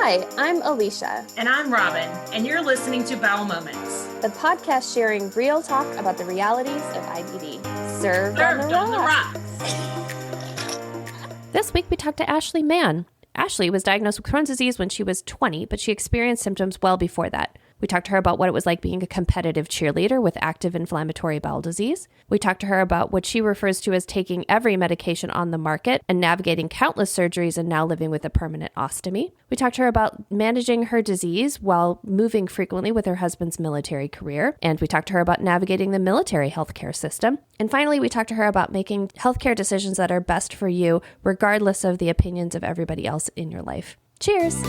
Hi, I'm Alicia. And I'm Robin, and you're listening to Bowel Moments, the podcast sharing real talk about the realities of IBD. Served on the rocks. This week we talked to Ashley Mann. Ashley was diagnosed with Crohn's disease when she was 20, but she experienced symptoms well before that. We talked to her about what it was like being a competitive cheerleader with active inflammatory bowel disease. We talked to her about what she refers to as taking every medication on the market and navigating countless surgeries and now living with a permanent ostomy. We talked to her about managing her disease while moving frequently with her husband's military career. And we talked to her about navigating the military healthcare system. And finally, we talked to her about making healthcare decisions that are best for you, regardless of the opinions of everybody else in your life. Cheers!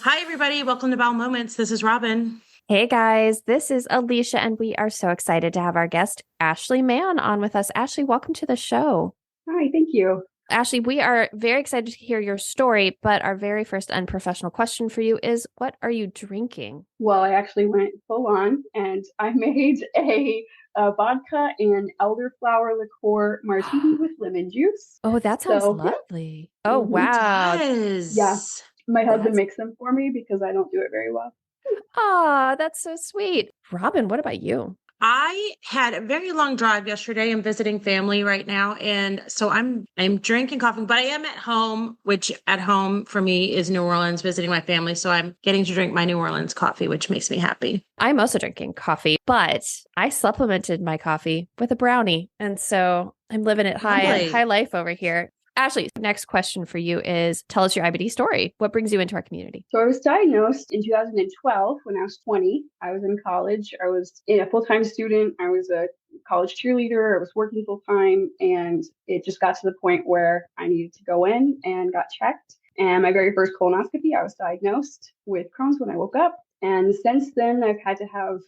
Hi, everybody. Welcome to Bowel Moments. This is Robin. Hey, guys. This is Alicia, and we are so excited to have our guest, Ashley Mann, on with us. Ashley, welcome to the show. Hi, thank you. Ashley, we are very excited to hear your story, but our very first unprofessional question for you is, what are you drinking? Well, I actually went full on, and I made a vodka and elderflower liqueur martini with lemon juice. Oh, that sounds lovely. Yeah. Oh, wow. Yes. Yeah. My husband makes them for me because I don't do it very well. Oh, that's so sweet. Robin, what about you? I had a very long drive yesterday. I'm visiting family right now. And so I'm drinking coffee, but I am at home, which at home for me is New Orleans, visiting my family. So I'm getting to drink my New Orleans coffee, which makes me happy. I'm also drinking coffee, but I supplemented my coffee with a brownie. And so I'm living it high life over here. Ashley, next question for you is, tell us your IBD story. What brings you into our community? So I was diagnosed in 2012 when I was 20. I was in college. I was a full-time student. I was a college cheerleader. I was working full-time, and it just got to the point where I needed to go in and got checked. And my very first colonoscopy, I was diagnosed with Crohn's when I woke up. And since then, I've had to have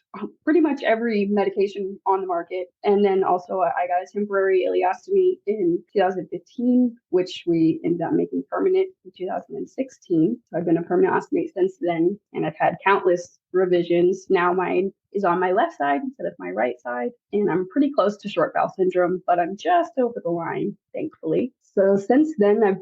pretty much every medication on the market. And then also I got a temporary ileostomy in 2015, which we ended up making permanent in 2016. So I've been a permanent ostomate since then. And I've had countless revisions. Now mine is on my left side instead of my right side. And I'm pretty close to short bowel syndrome, but I'm just over the line, thankfully. So since then, I've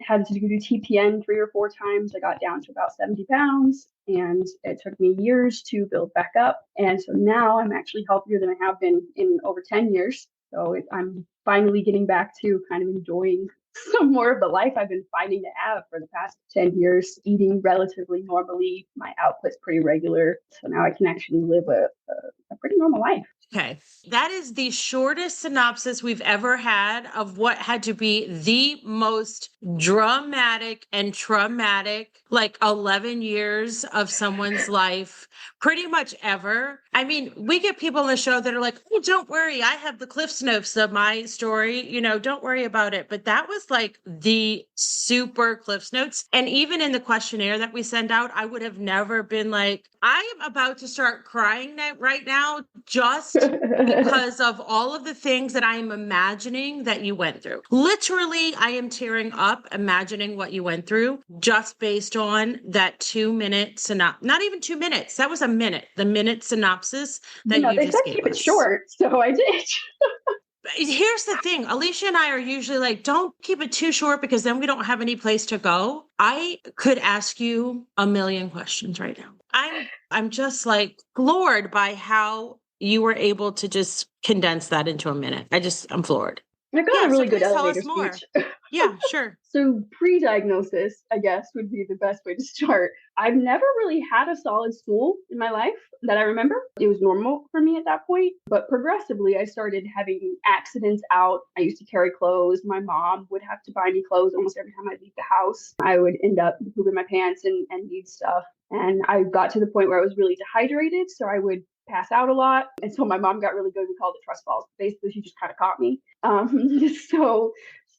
had to do TPN 3 or 4 times. I got down to about 70 pounds, and it took me years to build back up. And so now I'm actually healthier than I have been in over 10 years. So I'm finally getting back to kind of enjoying some more of the life I've been fighting to have for the past 10 years, eating relatively normally. My output's pretty regular. So now I can actually live a pretty normal life. Okay. That is the shortest synopsis we've ever had of what had to be the most dramatic and traumatic, 11 years of someone's life, pretty much ever. I mean, we get people on the show that are like, oh, don't worry. I have the Cliff's Notes of my story. Don't worry about it. But that was the super Cliff's Notes. And even in the questionnaire that we send out, I would have never been like, I am about to start crying right now just because of all of the things that I am imagining that you went through. Literally, I am tearing up imagining what you went through just based on that 2-minute synopsis. Not even 2 minutes. That was a minute. The minute synopsis that you just gave us. Keep it short, so I did. Here's the thing. Alicia and I are usually like, don't keep it too short because then we don't have any place to go. I could ask you a million questions right now. I'm just floored by how you were able to just condense that into a minute. I'm floored. I've got a really good elevator speech. Yeah, sure. So pre-diagnosis, I guess, would be the best way to start. I've never really had a solid stool in my life that I remember. It was normal for me at that point. But progressively, I started having accidents out. I used to carry clothes. My mom would have to buy me clothes almost every time I leave the house. I would end up pooping my pants and need stuff. And I got to the point where I was really dehydrated. So I would pass out a lot. And so my mom got really good. We called it trust falls. Basically, she just kind of caught me. So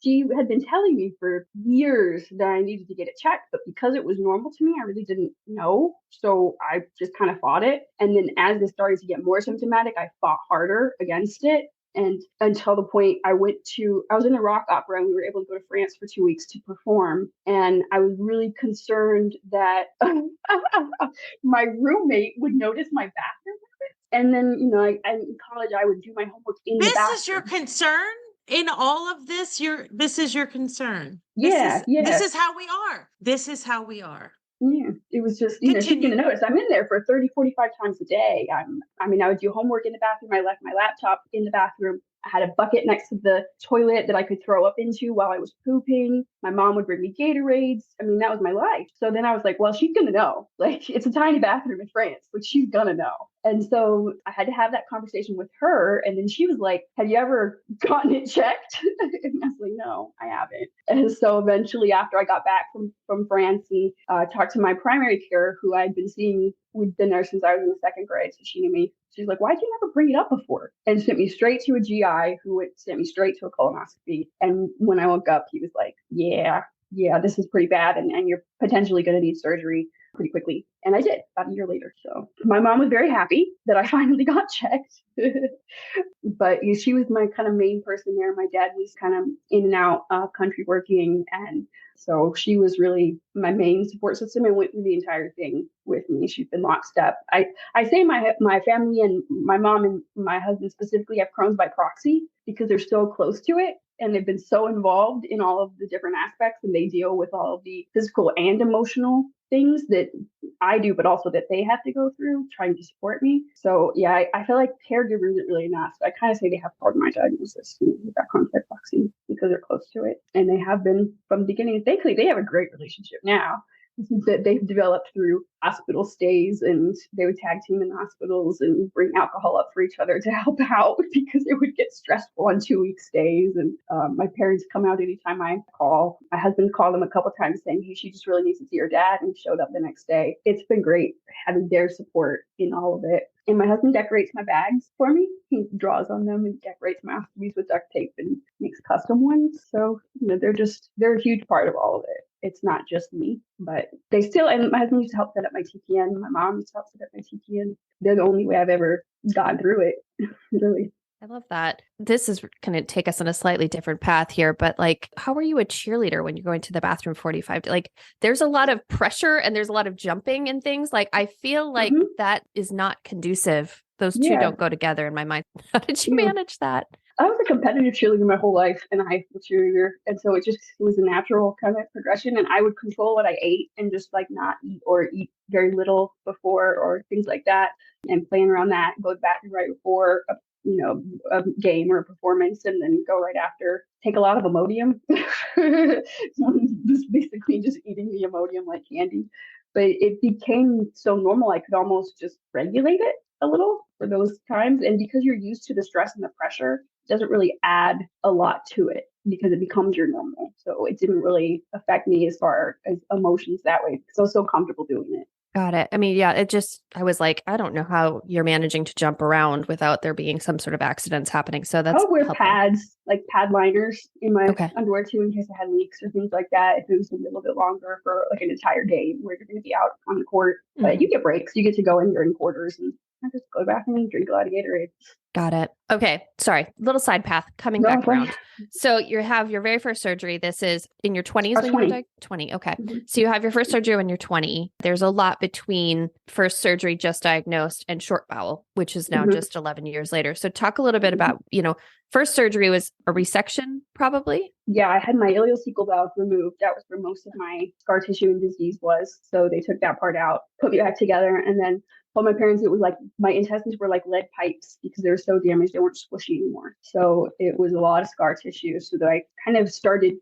she had been telling me for years that I needed to get it checked, but because it was normal to me, I really didn't know. So I just kind of fought it. And then as this started to get more symptomatic, I fought harder against it. And until the point I was in a rock opera and we were able to go to France for 2 weeks to perform. And I was really concerned that my roommate would notice my bathroom habits. And then, in college, I would do my homework in the bathroom. This is your concern? in all of this, this is your concern. Yeah, This is how we are. This is how we are. Yeah, it was just, she's Continue. going to notice I'm in there for 30, 45 times a day. I mean, I would do homework in the bathroom. I left my laptop in the bathroom. I had a bucket next to the toilet that I could throw up into while I was pooping. My mom would bring me Gatorades. I mean, that was my life. So then I was like, well, she's going to know. Like, it's a tiny bathroom in France. Like, she's going to know. And so I had to have that conversation with her. And then she was like, have you ever gotten it checked? And I was like, no, I haven't. And so eventually, after I got back from France and talked to my primary care, who I'd been seeing, we'd been there since I was in the second grade. So she knew me. She's like, why'd you never bring it up before? And sent me straight to a GI who sent me straight to a colonoscopy. And when I woke up, he was like, yeah, this is pretty bad. And you're potentially going to need surgery pretty quickly. And I did about a year later. So my mom was very happy that I finally got checked. But she was my kind of main person there. My dad was kind of in and out country working. And so she was really my main support system and went through the entire thing with me. She's been lockstep. I say my family and my mom and my husband specifically have Crohn's by proxy because they're so close to it. And they've been so involved in all of the different aspects, and they deal with all of the physical and emotional things that I do, but also that they have to go through trying to support me. So yeah, I feel like caregivers are really enough. So I kind of say they have part of my diagnosis with that Crohn's by proxy because they're close to it. And they have been from the beginning. Thankfully, they have a great relationship now that they've developed through hospital stays, and they would tag team in hospitals and bring alcohol up for each other to help out because it would get stressful on 2-week stays. And my parents come out anytime I call. My husband called them a couple times saying, hey, she just really needs to see her dad, and he showed up the next day. It's been great having their support in all of it. And my husband decorates my bags for me. He draws on them and decorates my ostomies with duct tape and makes custom ones. So they're a huge part of all of it. It's not just me, but they still, and my husband used to help set up my TPN. My mom used to help set up my TPN. They're the only way I've ever gotten through it, really. I love that. This is going to take us on a slightly different path here, but like, how are you a cheerleader when you're going to the bathroom 45? Like, there's a lot of pressure and there's a lot of jumping and things. Like, I feel like that is not conducive. Those two don't go together in my mind. How did you manage that? I was a competitive cheerleader my whole life and a high school cheerleader. And so it was a natural kind of progression. And I would control what I ate and just like not eat or eat very little before or things like that. And playing around that, go back right before a game or a performance, and then go right after. Take a lot of Imodium. Just basically just eating the Imodium like candy. But it became so normal, I could almost just regulate it a little for those times. And because you're used to the stress and the pressure, it doesn't really add a lot to it because it becomes your normal. So it didn't really affect me as far as emotions that way because I was so comfortable doing it. Got it. I mean, yeah, I was like, I don't know how you're managing to jump around without there being some sort of accidents happening. So that's I'll wear helpful. pads, like pad liners in my underwear too, in case I had leaks or things like that. If it was a little bit longer for like an entire day where you're going to be out on the court. But you get breaks. You get to go in during quarters and I just go back and drink a lot of Gatorade. Got it. Okay. Sorry. Little side path coming back around. So you have your very first surgery. This is in your 20s when 20. you were 20. Okay. So you have your first surgery when you're 20. There's a lot between first surgery just diagnosed and short bowel, which is now just 11 years later. So talk a little bit about, first surgery was a resection probably? Yeah, I had my ileocecal valve removed. That was where most of my scar tissue and disease was. So they took that part out, put me back together, and then told my parents it was like my intestines were like lead pipes because they were so damaged they weren't squishy anymore. So it was a lot of scar tissue. So that I kind of started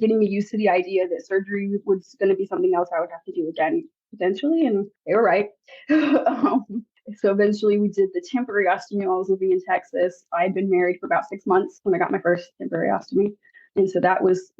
getting me used to the idea that surgery was going to be something else I would have to do again potentially, and they were right. So eventually we did the temporary ostomy while I was living in Texas. I had been married for about 6 months when I got my first temporary ostomy. And so that was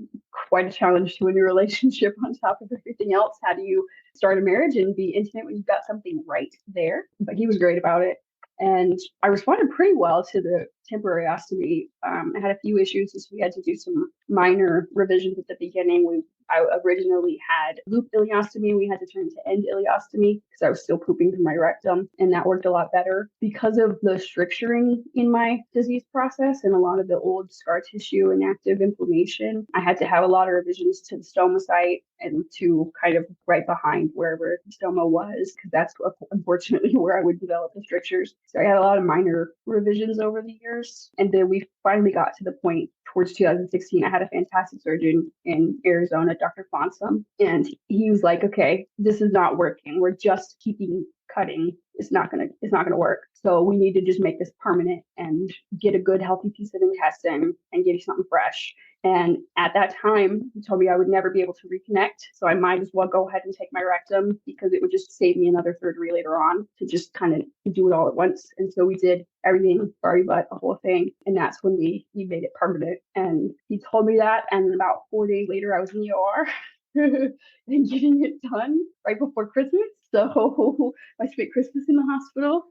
quite a challenge to a new relationship on top of everything else. How do you start a marriage and be intimate when you've got something right there? But he was great about it. And I responded pretty well to the temporary ostomy. I had a few issues as we had to do some minor revisions at the beginning. I originally had loop ileostomy. We had to turn to end ileostomy because I was still pooping through my rectum, and that worked a lot better. Because of the stricturing in my disease process and a lot of the old scar tissue and active inflammation, I had to have a lot of revisions to the stoma site and to kind of right behind wherever the stoma was, because that's unfortunately where I would develop the strictures. So I had a lot of minor revisions over the years. And then we finally got to the point towards 2016, I had a fantastic surgeon in Arizona, Dr. Fonsum, and he was like, okay, this is not working. We're just keeping cutting. It's not gonna work. So we need to just make this permanent and get a good healthy piece of intestine and give you something fresh. And at that time, he told me I would never be able to reconnect. So I might as well go ahead and take my rectum because it would just save me another surgery later on to just kind of do it all at once. And so we did everything, sorry, but the whole thing. And that's when we made it permanent. And he told me that. And about 4 days later, I was in the OR. And getting it done right before Christmas. So I spent Christmas in the hospital.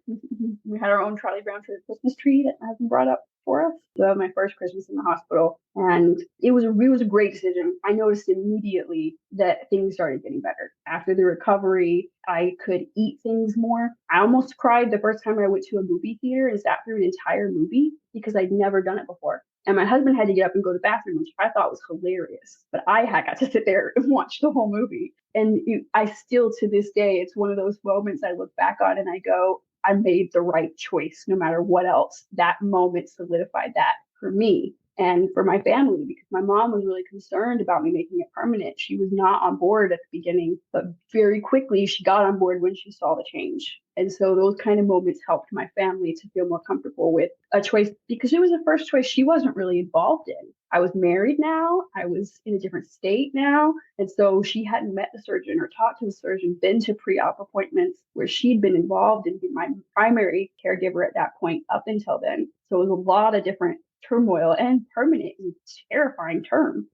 We had our own Charlie Brown for the Christmas tree that my husband brought up for us. So my first Christmas in the hospital. And it was a great decision. I noticed immediately that things started getting better. After the recovery, I could eat things more. I almost cried the first time I went to a movie theater and sat through an entire movie because I'd never done it before. And my husband had to get up and go to the bathroom, which I thought was hilarious. But I had got to sit there and watch the whole movie. And I still, to this day, it's one of those moments I look back on and I go, I made the right choice no matter what else. That moment solidified that for me and for my family, because my mom was really concerned about me making it permanent. She was not on board at the beginning, but very quickly she got on board when she saw the change. And so those kind of moments helped my family to feel more comfortable with a choice, because it was the first choice she wasn't really involved in. I was married now. I was in a different state now. And so she hadn't met the surgeon or talked to the surgeon, been to pre-op appointments where she'd been involved and been my primary caregiver at that point up until then. So it was a lot of different turmoil, and permanent is a terrifying term.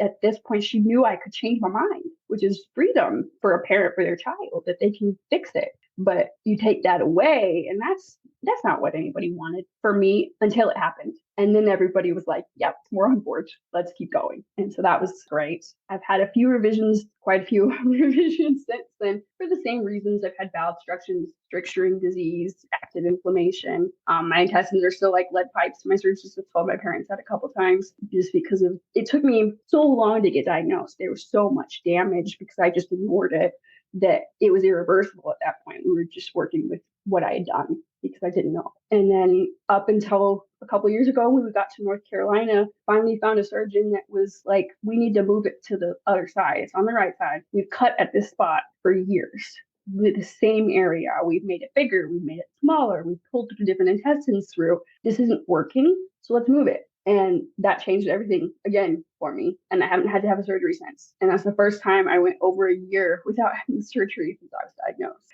At this point, she knew I could change my mind, which is freedom for a parent for their child, that they can fix it. But you take that away, and that's not what anybody wanted for me until it happened. And then everybody was like, yep, we're on board. Let's keep going. And so that was great. I've had a few revisions, quite a few revisions since then for the same reasons. I've had bowel obstructions, stricturing disease, active inflammation. My intestines are still like lead pipes. My surgeons have told my parents that a couple times just because of it took me so long to get diagnosed. There was so much damage because I just ignored it that it was irreversible at that point. We were just working with what I had done because I didn't know. And then up until a couple of years ago, when we got to North Carolina, finally found a surgeon that was like, we need to move it to the other side. It's on the right side. We've cut at this spot for years with the same area. We've made it bigger. We've made it smaller. We've pulled the different intestines through. This isn't working. So let's move it. And that changed everything again for me. And I haven't had to have a surgery since. And that's the first time I went over a year without having surgery since I was diagnosed.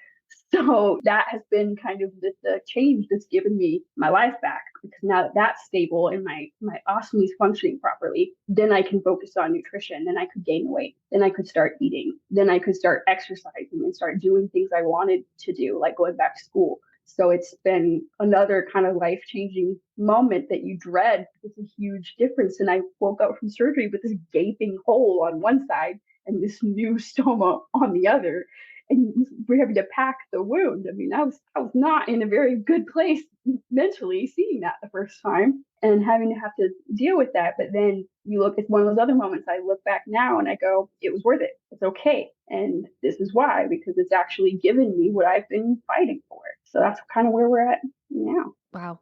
So that has been kind of the change that's given me my life back, because now that that's stable and my ostomy is functioning properly, then I can focus on nutrition. Then I could gain weight. Then I could start eating. Then I could start exercising and start doing things I wanted to do, like going back to school. So it's been another kind of life-changing moment that you dread. It's a huge difference. And I woke up from surgery with this gaping hole on one side and this new stoma on the other. And we're having to pack the wound. I mean, I was not in a very good place mentally seeing that the first time and having to have to deal with that. But then it's one of those other moments I look back now and I go, it was worth it. It's okay. And this is why, because it's actually given me what I've been fighting for. So that's kind of where we're at now. Wow.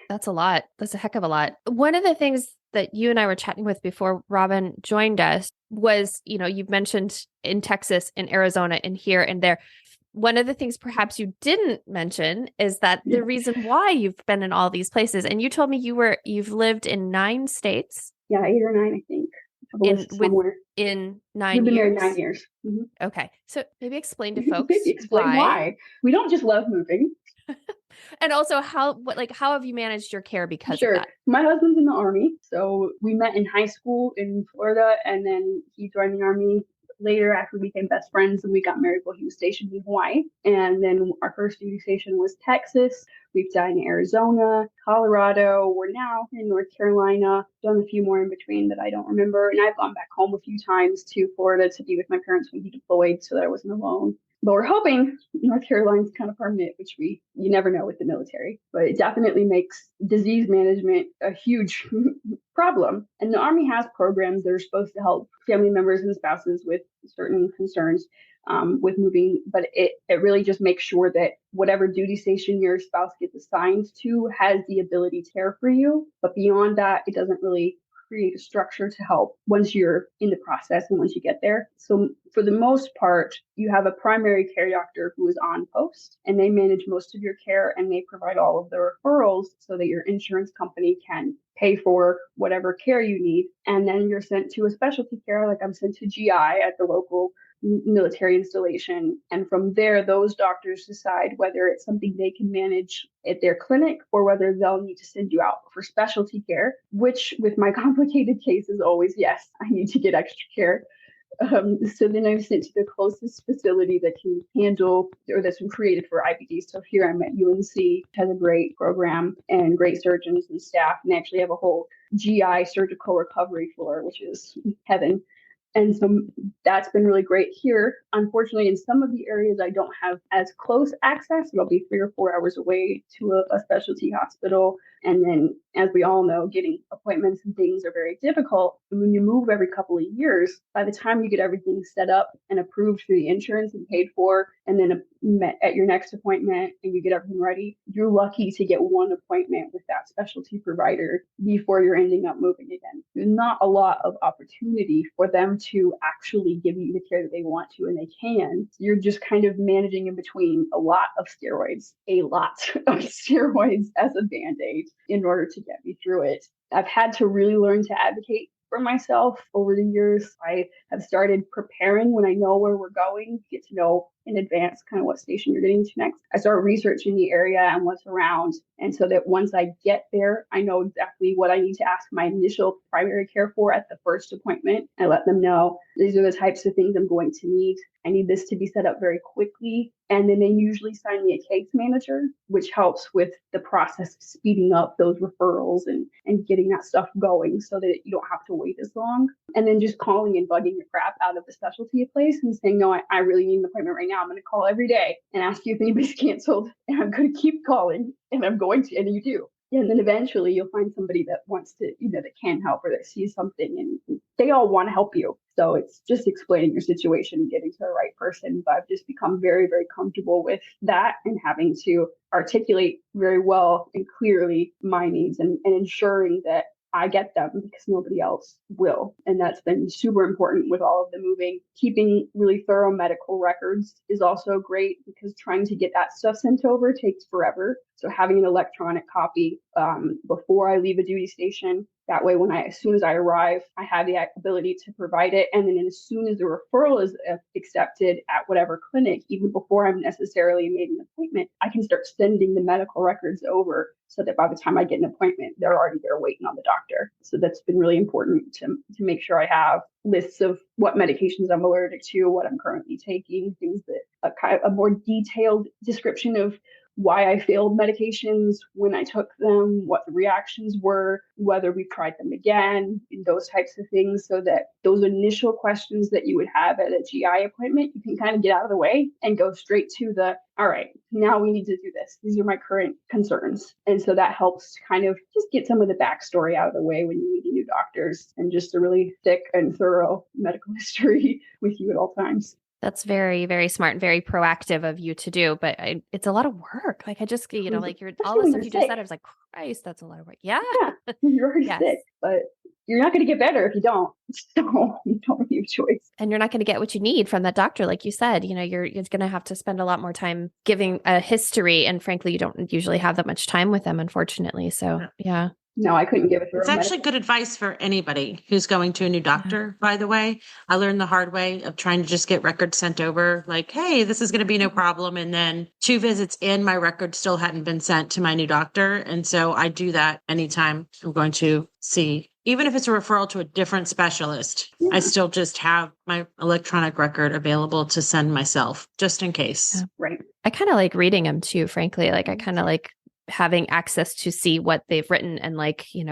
That's a lot. That's a heck of a lot. One of the things that you and I were chatting with before Robin joined us was, you've mentioned in Texas, in Arizona, and here and there. One of the things perhaps you didn't mention is that the reason why you've been in all these places, and you told me you've lived in 9 states. Yeah, 8 or 9, I think. In 9 We've been years? married 9 years. Mm-hmm. Okay. So maybe explain to folks why. We don't just love moving. And also how have you managed your care because of that? My husband's in the Army. So we met in high school in Florida, and then he joined the Army later after we became best friends, and we got married while he was stationed in Hawaii. And then our first duty station was Texas. We've done Arizona, Colorado. We're now in North Carolina. Done a few more in between that I don't remember. And I've gone back home a few times to Florida to be with my parents when he deployed so that I wasn't alone. But we're hoping North Carolina's kind of permanent, which you never know with the military. But it definitely makes disease management a huge problem. And the Army has programs that are supposed to help family members and spouses with certain concerns. with moving, but it really just makes sure that whatever duty station your spouse gets assigned to has the ability to care for you. But beyond that, it doesn't really create a structure to help once you're in the process and once you get there. So for the most part, you have a primary care doctor who is on post and they manage most of your care and they provide all of the referrals so that your insurance company can pay for whatever care you need. And then you're sent to a specialty care, like I'm sent to GI at the local military installation. And from there, those doctors decide whether it's something they can manage at their clinic or whether they'll need to send you out for specialty care, which with my complicated case is always, yes, I need to get extra care. So then I'm sent to the closest facility that can handle or that's been created for IBD. So here I'm at UNC, has a great program and great surgeons and staff, and they actually have a whole GI surgical recovery floor, which is heaven. And so that's been really great here. Unfortunately, in some of the areas, I don't have as close access. It'll be 3 or 4 hours away to a specialty hospital. And then, as we all know, getting appointments and things are very difficult. And when you move every couple of years, by the time you get everything set up and approved through the insurance and paid for, and then met at your next appointment and you get everything ready, you're lucky to get one appointment with that specialty provider before you're ending up moving again. There's not a lot of opportunity for them to actually give you the care that they want to, and they can. You're just kind of managing in between a lot of steroids as a Band-Aid in order to get me through it. I've had to really learn to advocate for myself over the years. I have started preparing when I know where we're going, get to know in advance kind of what station you're getting to next. I start researching the area and what's around. And so that once I get there, I know exactly what I need to ask my initial primary care for at the first appointment. I let them know these are the types of things I'm going to need. I need this to be set up very quickly. And then they usually sign me a case manager, which helps with the process of speeding up those referrals and getting that stuff going so that you don't have to wait as long. And then just calling and bugging the crap out of the specialty place and saying, no, I really need an appointment right now. I'm going to call every day and ask you if anybody's canceled. And I'm going to keep calling and I'm going to, and you do. And then eventually you'll find somebody that wants to, that can help or that sees something, and they all want to help you. So it's just explaining your situation and getting to the right person. But I've just become very, very comfortable with that and having to articulate very well and clearly my needs and ensuring that I get them because nobody else will. And that's been super important with all of the moving. Keeping really thorough medical records is also great because trying to get that stuff sent over takes forever. So having an electronic copy before I leave a duty station, that way as soon as I arrive, I have the ability to provide it. And then as soon as the referral is accepted at whatever clinic, even before I'm necessarily made an appointment, I can start sending the medical records over so that by the time I get an appointment, they're already there waiting on the doctor. So that's been really important to make sure I have lists of what medications I'm allergic to, what I'm currently taking, things that a more detailed description of why I failed medications when I took them, what the reactions were, whether we tried them again, and those types of things, so that those initial questions that you would have at a GI appointment, you can kind of get out of the way and go straight to all right, now we need to do this. These are my current concerns. And so that helps to kind of just get some of the backstory out of the way when you meet new doctors and just a really thick and thorough medical history with you at all times. That's very, very smart and very proactive of you to do, but it's a lot of work. Like I just, like all the stuff you just said, I was like, Christ, that's a lot of work. Yeah. You're already sick, but you're not going to get better if you don't. So you don't really have a choice. And you're not going to get what you need from that doctor. Like you said, you're going to have to spend a lot more time giving a history. And frankly, you don't usually have that much time with them, unfortunately. So yeah. No, I couldn't give it. It's actually good advice for anybody who's going to a new doctor, by the way. I learned the hard way of trying to just get records sent over like, hey, this is going to be no problem. And then 2 visits in, my records still hadn't been sent to my new doctor. And so I do that anytime I'm going to see, even if it's a referral to a different specialist, I still just have my electronic record available to send myself just in case. Yeah. Right. I kind of like reading them too, frankly. Like I kind of like having access to see what they've written and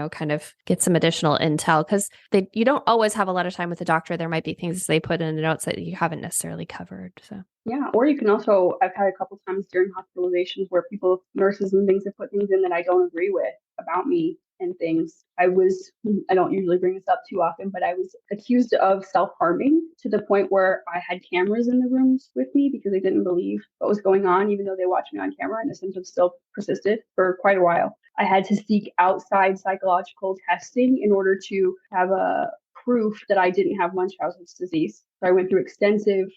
kind of get some additional intel because you don't always have a lot of time with the doctor. There might be things they put in the notes that you haven't necessarily covered. So yeah, or you can also, I've had a couple times during hospitalizations where nurses and things have put things in that I don't agree with about me. and things. I don't usually bring this up too often, but I was accused of self-harming to the point where I had cameras in the rooms with me because they didn't believe what was going on, even though they watched me on camera and the symptoms still persisted for quite a while. I had to seek outside psychological testing in order to have a proof that I didn't have Munchausen's disease. So I went through extensive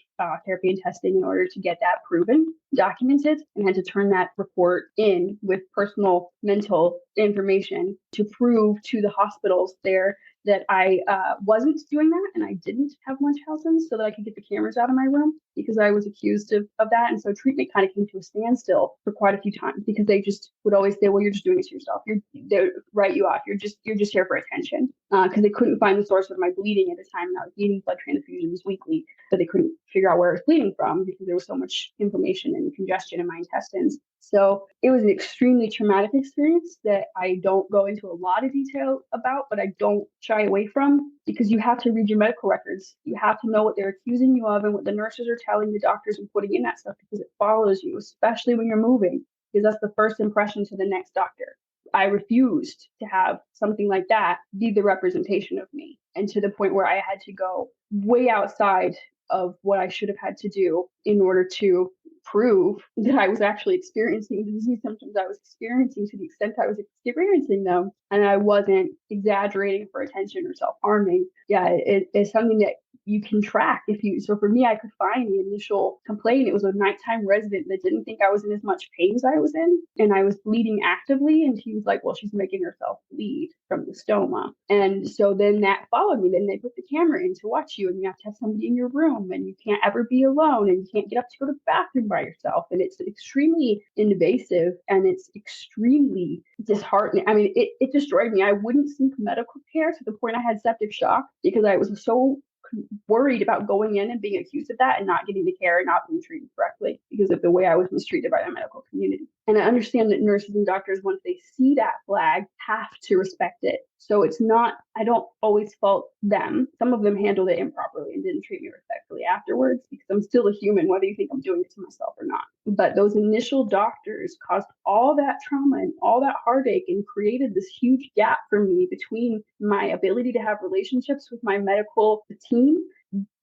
therapy and testing in order to get that proven, documented, and had to turn that report in with personal mental information to prove to the hospitals there that I wasn't doing that and I didn't have Munchausen's, so that I could get the cameras out of my room, because I was accused of that. And so treatment kind of came to a standstill for quite a few times, because they just would always say, well, you're just doing it to yourself. They would write you off. You're just here for attention, because they couldn't find the source of my bleeding at the time. And I was needing blood transfusions weekly, but they couldn't figure out where I was bleeding from because there was so much inflammation and congestion in my intestines. So it was an extremely traumatic experience that I don't go into a lot of detail about, but I don't shy away from, because you have to read your medical records. You have to know what they're accusing you of and what the nurses are telling the doctors and putting in that stuff, because it follows you, especially when you're moving, because that's the first impression to the next doctor. I refused to have something like that be the representation of me, and to the point where I had to go way outside of what I should have had to do in order to prove that I was actually experiencing the disease symptoms I was experiencing to the extent I was experiencing them, and I wasn't exaggerating for attention or self-harming. Yeah, it's something that you can track so for me, I could find the initial complaint. It was a nighttime resident that didn't think I was in as much pain as I was in, and I was bleeding actively, and he was like, well, she's making herself bleed from the stoma. And so then that followed me. Then they put the camera in to watch you, and you have to have somebody in your room, and you can't ever be alone, and you can't get up to go to the bathroom by yourself. And it's extremely invasive, and it's extremely disheartening. I mean, it destroyed me. I wouldn't seek medical care to the point I had septic shock, because I was so worried about going in and being accused of that and not getting the care and not being treated correctly because of the way I was mistreated by the medical community. And I understand that nurses and doctors, once they see that flag, have to respect it. So it's not, I don't always fault them. Some of them handled it improperly and didn't treat me respectfully afterwards, because I'm still a human, whether you think I'm doing it to myself or not. But those initial doctors caused all that trauma and all that heartache and created this huge gap for me between my ability to have relationships with my medical team,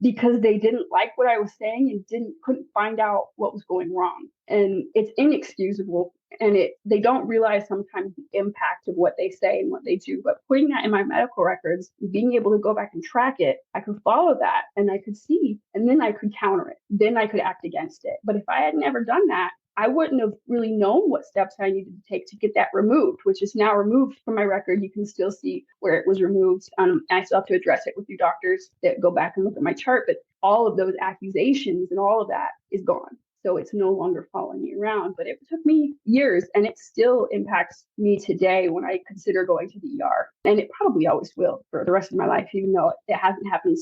because they didn't like what I was saying and couldn't find out what was going wrong. And it's inexcusable. And they don't realize sometimes the impact of what they say and what they do. But putting that in my medical records, being able to go back and track it, I could follow that and I could see, and then I could counter it. Then I could act against it. But if I had never done that, I wouldn't have really known what steps I needed to take to get that removed, which is now removed from my record. You can still see where it was removed. I still have to address it with you doctors that go back and look at my chart, but all of those accusations and all of that is gone. So it's no longer following me around, but it took me years, and it still impacts me today when I consider going to the ER. And it probably always will for the rest of my life, even though it hasn't happened,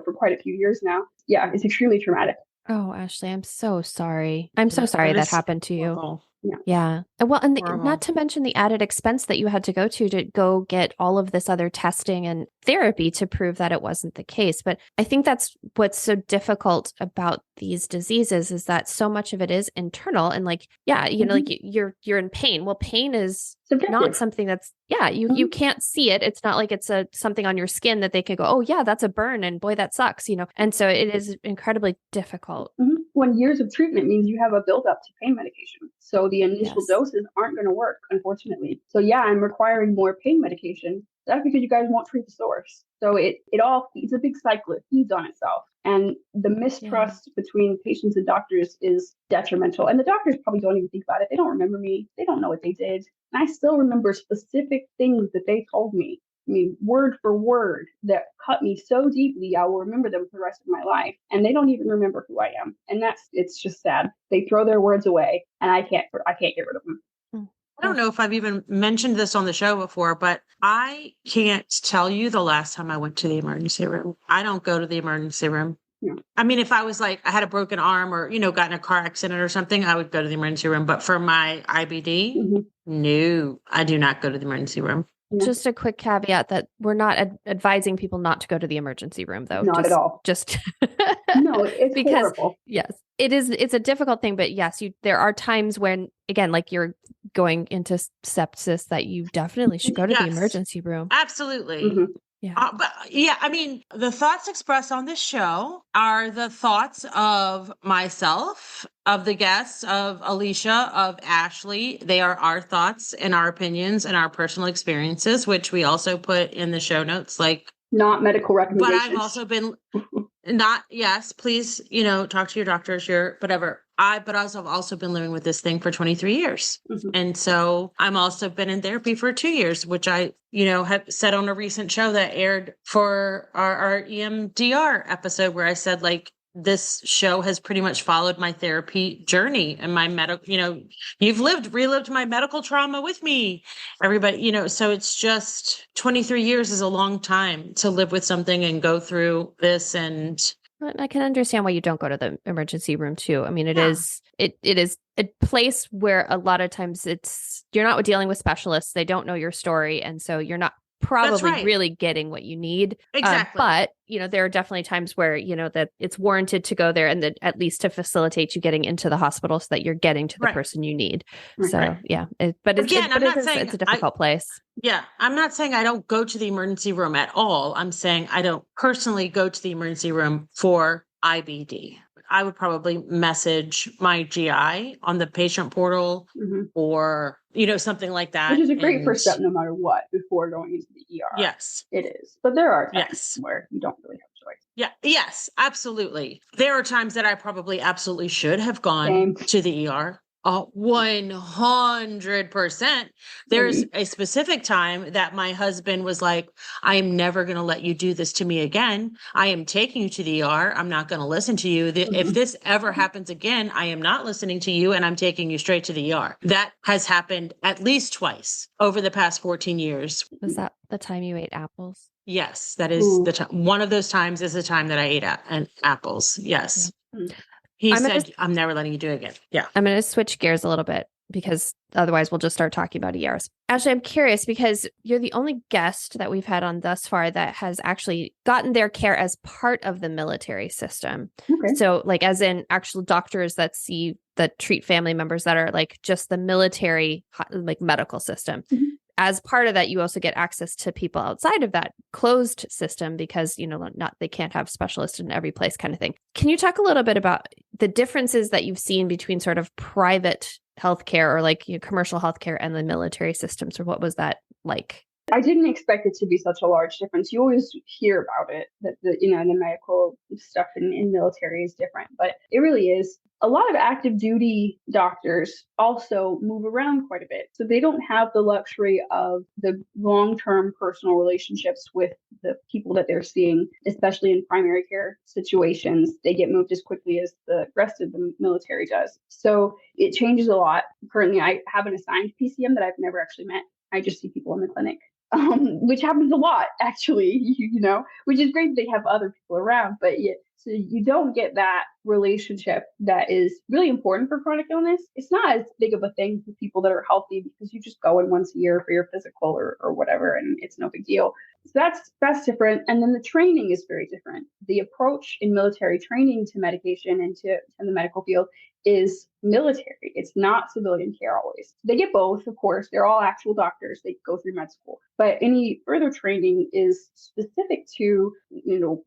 for quite a few years now. Yeah, it's extremely traumatic. Oh, Ashley, I'm so sorry. I'm so sorry that happened to you. Horrible. Yeah. Well, and not to mention the added expense that you had to go get all of this other testing and therapy to prove that it wasn't the case. But I think that's what's so difficult about these diseases, is that so much of it is internal. And like, you're in pain. Well, pain is subjective. Not something that's, you can't see it. It's not like it's something on your skin that they could go, oh yeah, that's a burn, and boy, that sucks, And so it is incredibly difficult. Mm-hmm. When years of treatment means you have a buildup to pain medication. So the initial doses aren't going to work, unfortunately. So I'm requiring more pain medication. That's because you guys won't treat the source. So it's a big cycle. It feeds on itself. And the mistrust between patients and doctors is detrimental. And the doctors probably don't even think about it. They don't remember me. They don't know what they did. And I still remember specific things that they told me. I mean, word for word, that cut me so deeply, I will remember them for the rest of my life. And they don't even remember who I am. And it's just sad. They throw their words away, and I can't get rid of them. I don't know if I've even mentioned this on the show before, but I can't tell you the last time I went to the emergency room. I don't go to the emergency room. Yeah. I mean, if I was like, I had a broken arm or, got in a car accident or something, I would go to the emergency room. But for my IBD, no, I do not go to the emergency room. Just a quick caveat that we're not advising people not to go to the emergency room, though. Not at all. Just no, it's because horrible. Yes, it's a difficult thing, but yes, there are times when, again, like you're going into sepsis that you definitely should go to the Yes. emergency room. Absolutely. Mhm. Yeah. But yeah, I mean, the thoughts expressed on this show are the thoughts of myself, of the guests, of Alicia, of Ashley. They are our thoughts and our opinions and our personal experiences, which we also put in the show notes. Like, Not medical but recommendations. I've also been yes, please, talk to your doctors, your whatever. But I've also been living with this thing for 23 years. Mhm. And so I'm also been in therapy for 2 years, which I, have said on a recent show that aired for our EMDR episode, where I said, like, this show has pretty much followed my therapy journey and my medical, you've relived my medical trauma with me, everybody, so it's just 23 years is a long time to live with something and go through this. And I can understand why you don't go to the emergency room too. I mean, it Yeah. is a place where a lot of times you're not dealing with specialists. They don't know your story. And so you're not probably right. really getting what you need. Exactly. But, there are definitely times where, that it's warranted to go there and that at least to facilitate you getting into the hospital so that you're getting to the Right. person you need. Right. So, yeah. It's a difficult place. Yeah, I'm not saying I don't go to the emergency room at all. I'm saying I don't personally go to the emergency room for IBD. I would probably message my GI on the patient portal Mhm. or, something like that. Which is a great first step no matter what before going into the ER. Yes. It is. But there are times Yes. where you don't really have a choice. Yeah. Yes, absolutely. There are times that I probably absolutely should have gone Same. to the ER. 100%. There's a specific time that my husband was like, I am never going to let you do this to me again. I am taking you to the ER. I'm not going to listen to you. If this ever happens again, I am not listening to you and I'm taking you straight to the ER. That has happened at least twice over the past 14 years. Was that the time you ate apples? Yes, that is the time. One of those times is the time that I ate apples. Yes. Yeah. He said, I'm never letting you do it again. Yeah. I'm going to switch gears a little bit because otherwise we'll just start talking about ERs. Ashley, I'm curious because you're the only guest that we've had on thus far that has actually gotten their care as part of the military system. Okay. So like as in actual doctors that treat family members that are like just the military, like medical system. Mhm. As part of that, you also get access to people outside of that closed system because, they can't have specialists in every place kind of thing. Can you talk a little bit about the differences that you've seen between sort of private healthcare or like commercial healthcare and the military systems, or what was that like? I didn't expect it to be such a large difference. You always hear about it, that the medical stuff in military is different, but it really is. A lot of active duty doctors also move around quite a bit. So they don't have the luxury of the long-term personal relationships with the people that they're seeing, especially in primary care situations. They get moved as quickly as the rest of the military does. So it changes a lot. Currently, I have an assigned PCM that I've never actually met. I just see people in the clinic. Which happens a lot, actually, which is great that they have other people around, but so you don't get that relationship that is really important for chronic illness. It's not as big of a thing for people that are healthy because you just go in once a year for your physical or whatever, and it's no big deal. So that's different. And then the training is very different. The approach in military training to medication and to the medical field is military. It's not civilian care always. They get both, of course. They're all actual doctors. They go through med school. But any further training is specific to,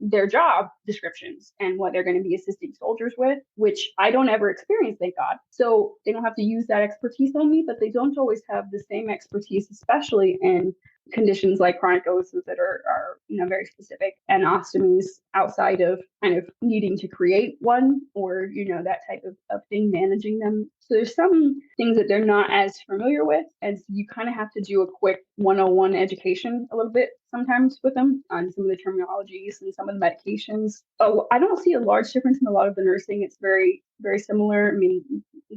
their job descriptions and what they're going to be assisting soldiers with, which I don't ever experience, thank God. So they don't have to use that expertise on me, but they don't always have the same expertise, especially in conditions like chronic illnesses that are very specific, and ostomies outside of kind of needing to create one or that type of thing, managing them. So there's some things that they're not as familiar with, and so you kind of have to do a quick 101 education a little bit sometimes with them on some of the terminologies and some of the medications. I don't see a large difference in a lot of the nursing. It's very, very similar. I mean,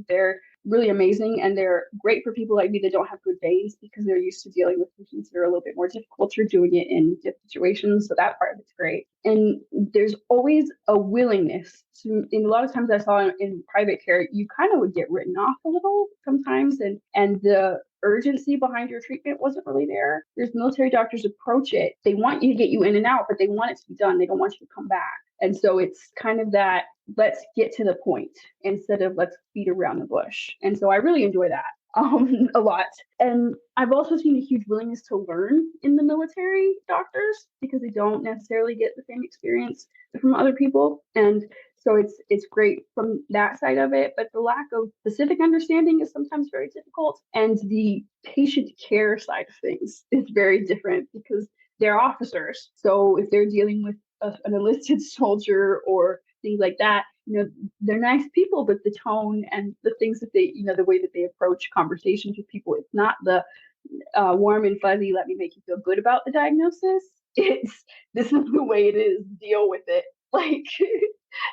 they're really amazing, and they're great for people like me that don't have good veins because they're used to dealing with patients that are a little bit more difficult. You're doing it in different situations, so that part of it's great. And there's always a willingness to, in a lot of times I saw in private care, you kind of would get written off a little sometimes, and the urgency behind your treatment wasn't really there. There's military doctors approach it. They want you to get you in and out, but they want it to be done. They don't want you to come back. And so it's kind of that, let's get to the point instead of let's beat around the bush. And so I really enjoy that. a lot. And I've also seen a huge willingness to learn in the military doctors because they don't necessarily get the same experience from other people. And so it's great from that side of it, but the lack of specific understanding is sometimes very difficult. And the patient care side of things is very different because they're officers. So if they're dealing with an enlisted soldier or things like that, they're nice people, but the tone and the things that they, the way that they approach conversations with people, it's not the warm and fuzzy, let me make you feel good about the diagnosis. It's, this is the way it is, deal with it. Like,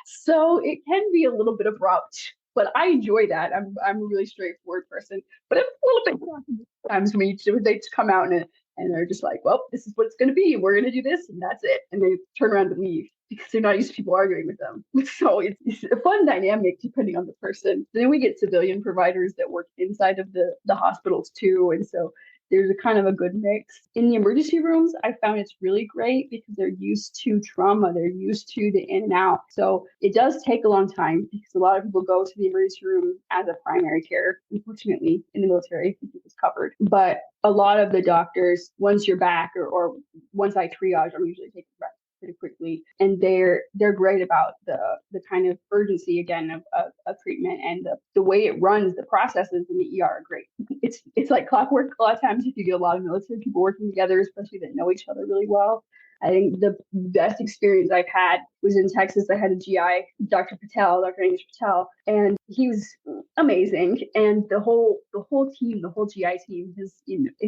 so it can be a little bit abrupt, but I enjoy that. I'm a really straightforward person, but it's a little bit sometimes when they just come out and they're just like, well, this is what it's going to be. We're going to do this and that's it. And they turn around and leave because they're not used to people arguing with them. So it's a fun dynamic depending on the person. Then we get civilian providers that work inside of the hospitals too. And so there's a kind of a good mix. In the emergency rooms, I found it's really great because they're used to trauma. They're used to the in and out. So it does take a long time because a lot of people go to the emergency room as a primary care. Unfortunately, in the military, I think it was covered. But a lot of the doctors, once you're back or once I triage, I'm usually taking back pretty quickly, and they're great about the kind of urgency again of treatment, and the way it runs. The processes in the ER are great. It's like clockwork. A lot of times if you get a lot of military people working together, especially that know each other really well, I think the best experience I've had was in Texas. I had a GI, Dr. Anish Patel, and he was amazing. And the whole team, the whole GI team, his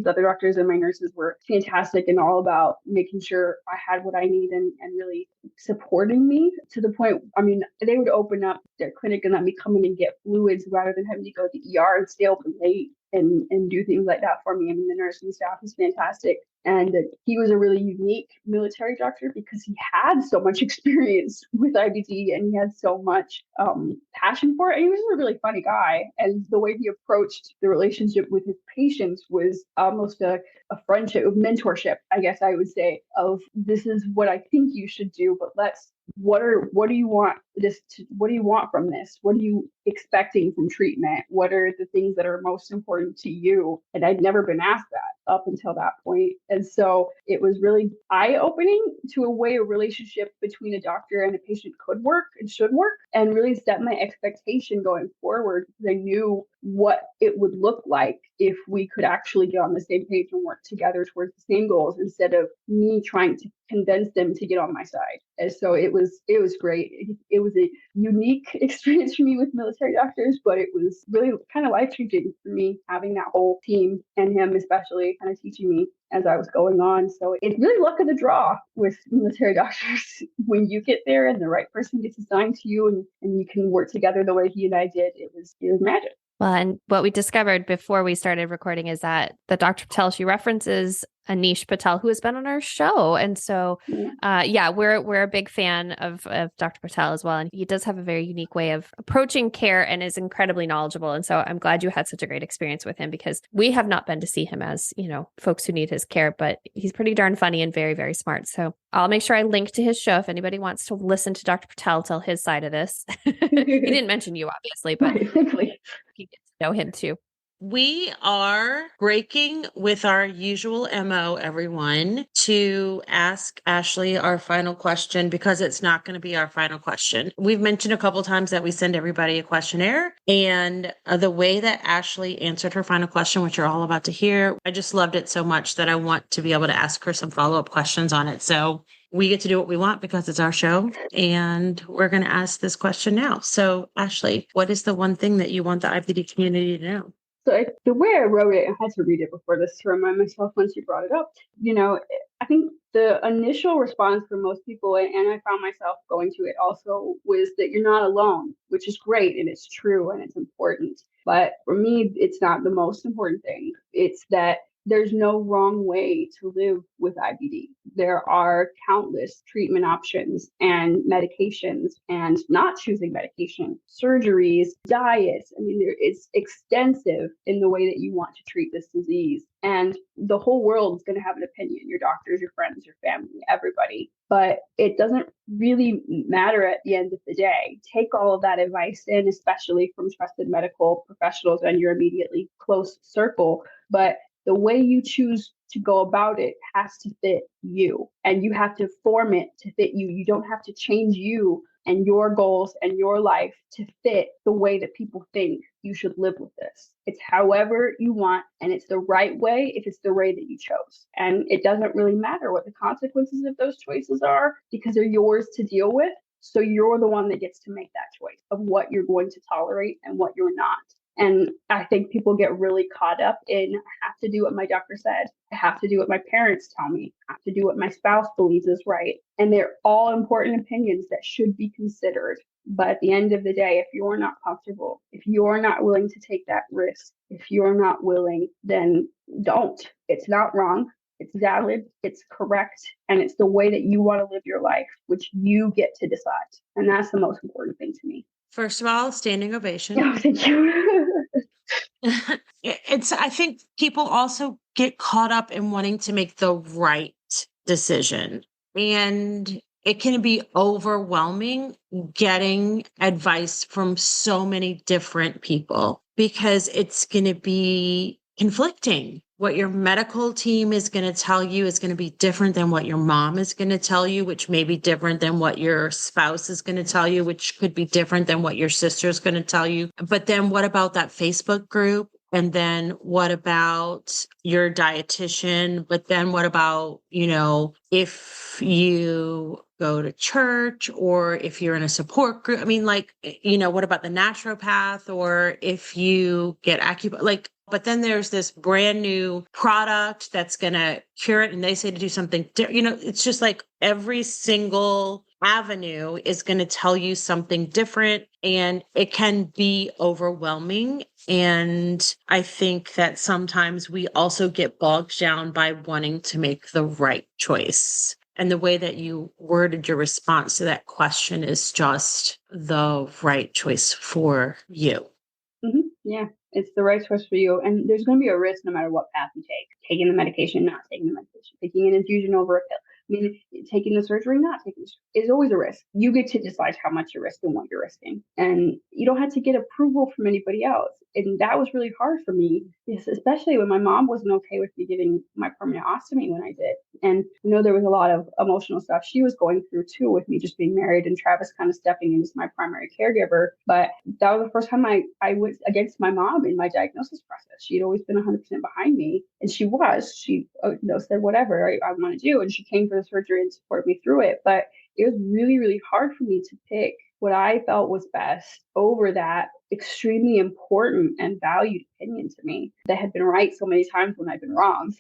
other doctors and my nurses were fantastic and all about making sure I had what I need and really supporting me to the point. I mean, they would open up their clinic and let me come in and get fluids rather than having to go to the ER and stay open late and do things like that for me. I mean, the nursing staff is fantastic. And he was a really unique military doctor because he had so much experience with IBD and he had so much passion for it. And he was a really funny guy. And the way he approached the relationship with his patients was almost a friendship, a mentorship, I guess I would say, of this is what I think you should do, but what do you want what do you want from this? What are you expecting from treatment? What are the things that are most important to you? And I'd never been asked that up until that point. And so it was really eye-opening to a way a relationship between a doctor and a patient could work and should work, and really set my expectation going forward because I knew what it would look like if we could actually get on the same page and work together towards the same goals instead of me trying to convince them to get on my side. And so it was great. It was a unique experience for me with military doctors, but it was really kind of life-changing for me having that whole team and him especially kind of teaching me as I was going on. So it's really luck of the draw with military doctors. When you get there and the right person gets assigned to you and you can work together the way he and I did, it was magic. Well, and what we discovered before we started recording is that the Dr. Patel she references Anish Patel, who has been on our show. And so, we're a big fan of Dr. Patel as well. And he does have a very unique way of approaching care and is incredibly knowledgeable. And so I'm glad you had such a great experience with him because we have not been to see him as, folks who need his care, but he's pretty darn funny and very, very smart. So I'll make sure I link to his show if anybody wants to listen to Dr. Patel tell his side of this. He didn't mention you, obviously, but you get to know him too. We are breaking with our usual MO, everyone, to ask Ashley our final question because it's not going to be our final question. We've mentioned a couple times that we send everybody a questionnaire, and the way that Ashley answered her final question, which you're all about to hear, I just loved it so much that I want to be able to ask her some follow-up questions on it. So we get to do what we want because it's our show, and we're going to ask this question now. So Ashley, what is the one thing that you want the IBD community to know? So the way I wrote it, I had to read it before this to remind myself once you brought it up. I think the initial response for most people, and I found myself going to it also, was that you're not alone, which is great and it's true and it's important. But for me, it's not the most important thing. It's that there's no wrong way to live with IBD. There are countless treatment options and medications and not choosing medication, surgeries, diets. I mean, it's extensive in the way that you want to treat this disease. And the whole world is going to have an opinion, your doctors, your friends, your family, everybody. But it doesn't really matter at the end of the day. Take all of that advice in, especially from trusted medical professionals and your immediately close circle. But the way you choose to go about it has to fit you, and you have to form it to fit you. You don't have to change you and your goals and your life to fit the way that people think you should live with this. It's however you want, and it's the right way if it's the way that you chose. And it doesn't really matter what the consequences of those choices are, because they're yours to deal with. So you're the one that gets to make that choice of what you're going to tolerate and what you're not. And I think people get really caught up in, I have to do what my doctor said. I have to do what my parents tell me. I have to do what my spouse believes is right. And they're all important opinions that should be considered. But at the end of the day, if you're not comfortable, if you're not willing to take that risk, if you're not willing, then don't. It's not wrong. It's valid, it's correct, and it's the way that you want to live your life, which you get to decide. And that's the most important thing to me. First of all, standing ovation. Oh, thank you. I think people also get caught up in wanting to make the right decision. And it can be overwhelming getting advice from so many different people, because it's going to be conflicting. What your medical team is going to tell you is going to be different than what your mom is going to tell you, which may be different than what your spouse is going to tell you, which could be different than what your sister is going to tell you. But then what about that Facebook group? And then what about your dietitian? But then what about, if you go to church, or if you're in a support group? I mean, what about the naturopath, or if you get acupuncture? But then there's this brand new product that's going to cure it, and they say to do something. It's just like every single avenue is going to tell you something different, and it can be overwhelming. And I think that sometimes we also get bogged down by wanting to make the right choice. And the way that you worded your response to that question is just the right choice for you. Mm-hmm. Yeah, it's the right choice for you. And there's going to be a risk no matter what path you take. Taking the medication, not taking the medication, taking an infusion over a pill. I mean, taking the surgery, not taking the surgery, is always a risk. You get to decide how much you're risking, what you're risking. And you don't have to get approval from anybody else. And that was really hard for me, especially when my mom wasn't okay with me getting my permanent ostomy when I did. And I know there was a lot of emotional stuff she was going through too, with me just being married and Travis kind of stepping in as my primary caregiver. But that was the first time I was against my mom in my diagnosis process. She had always been 100% behind me. And she said, whatever I want to do. And she came for the surgery and supported me through it. But it was really, really hard for me to pick what I felt was best over that extremely important and valued opinion to me that had been right so many times when I've been wrong.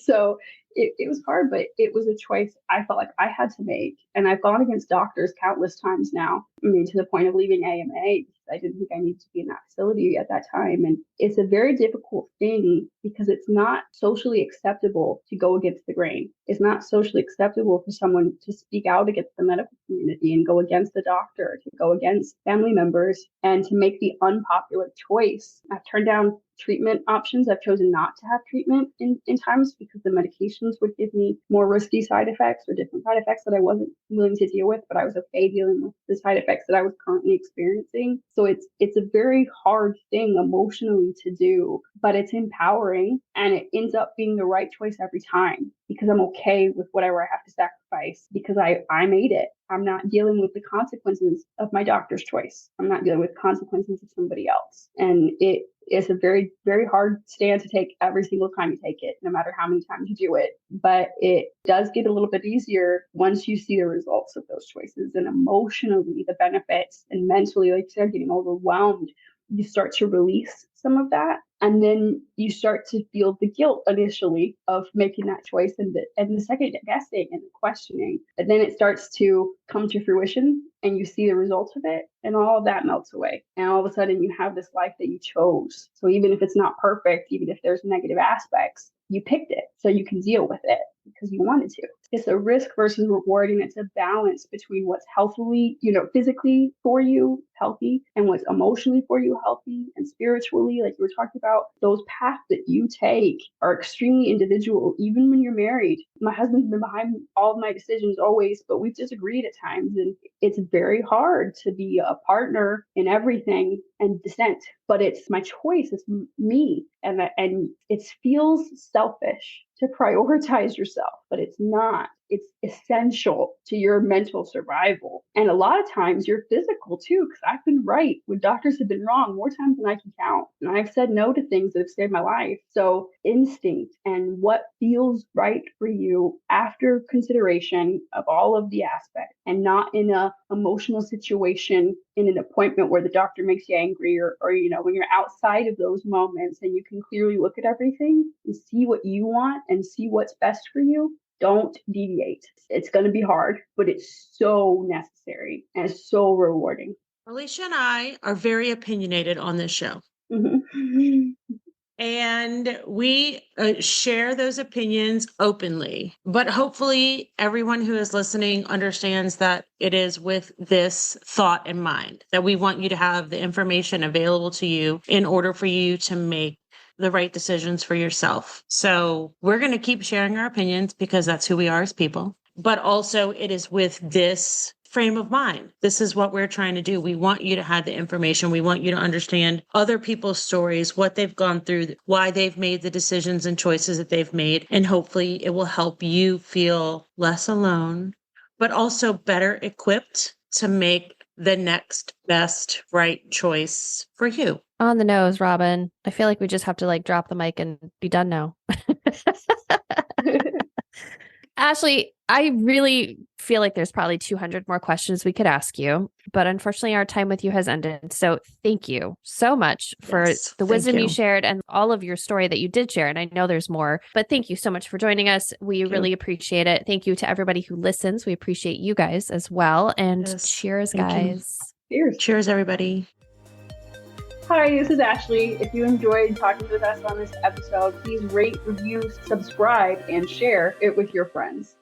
So it was hard, but it was a choice I felt like I had to make. And I've gone against doctors countless times now. I mean, to the point of leaving AMA. I didn't think I needed to be in that facility at that time. And it's a very difficult thing because it's not socially acceptable to go against the grain. It's not socially acceptable for someone to speak out against the medical community and go against the doctor, to go against family members, and to make the unpopular choice. I've turned down treatment options. I've chosen not to have treatment in times because the medications would give me more risky side effects or different side effects that I wasn't willing to deal with, but I was okay dealing with the side effects that I was currently experiencing. So it's a very hard thing emotionally to do, but it's empowering, and it ends up being the right choice every time because I'm okay with whatever I have to sacrifice because I made it. I'm not dealing with the consequences of my doctor's choice. I'm not dealing with consequences of somebody else. And it is a very, very hard stand to take every single time you take it, no matter how many times you do it. But it does get a little bit easier once you see the results of those choices, and emotionally the benefits, and mentally, like you said, getting overwhelmed. You start to release some of that. And then you start to feel the guilt initially of making that choice and the second guessing and the questioning. But then it starts to come to fruition and you see the results of it, and all of that melts away. And all of a sudden you have this life that you chose. So even if it's not perfect, even if there's negative aspects, you picked it so you can deal with it because you wanted to. It's a risk versus reward, and it's a balance between what's healthily, physically for you healthy and what's emotionally for you healthy and spiritually, like you were talking about. Those paths that you take are extremely individual, even when you're married. My husband's been behind all of my decisions always, but we've disagreed at times, and it's very hard to be a partner in everything and dissent. But it's my choice, it's me, and it feels selfish to prioritize yourself, but it's not. It's essential to your mental survival. And a lot of times your physical too, because I've been right when doctors have been wrong more times than I can count. And I've said no to things that have saved my life. So instinct and what feels right for you after consideration of all of the aspects, and not in a emotional situation in an appointment where the doctor makes you angry, or when you're outside of those moments and you can clearly look at everything and see what you want and see what's best for you. Don't deviate. It's going to be hard, but it's so necessary and it's so rewarding. Alicia and I are very opinionated on this show. Mm-hmm. And we share those opinions openly. But hopefully, everyone who is listening understands that it is with this thought in mind, that we want you to have the information available to you in order for you to make the right decisions for yourself. So we're going to keep sharing our opinions because that's who we are as people. But also, it is with this frame of mind. This is what we're trying to do. We want you to have the information. We want you to understand other people's stories, what they've gone through, why they've made the decisions and choices that they've made. And hopefully it will help you feel less alone, but also better equipped to make the next best right choice for you. On the nose, Robin. I feel like we just have to drop the mic and be done now. Ashley, I really feel like there's probably 200 more questions we could ask you, but unfortunately our time with you has ended. So thank you so much for the wisdom you shared and all of your story that you did share. And I know there's more, but thank you so much for joining us. We really appreciate it. Thank you to everybody who listens. We appreciate you guys as well. And cheers, guys. Cheers, everybody. Hi, this is Ashley. If you enjoyed talking with us on this episode, please rate, review, subscribe, and share it with your friends.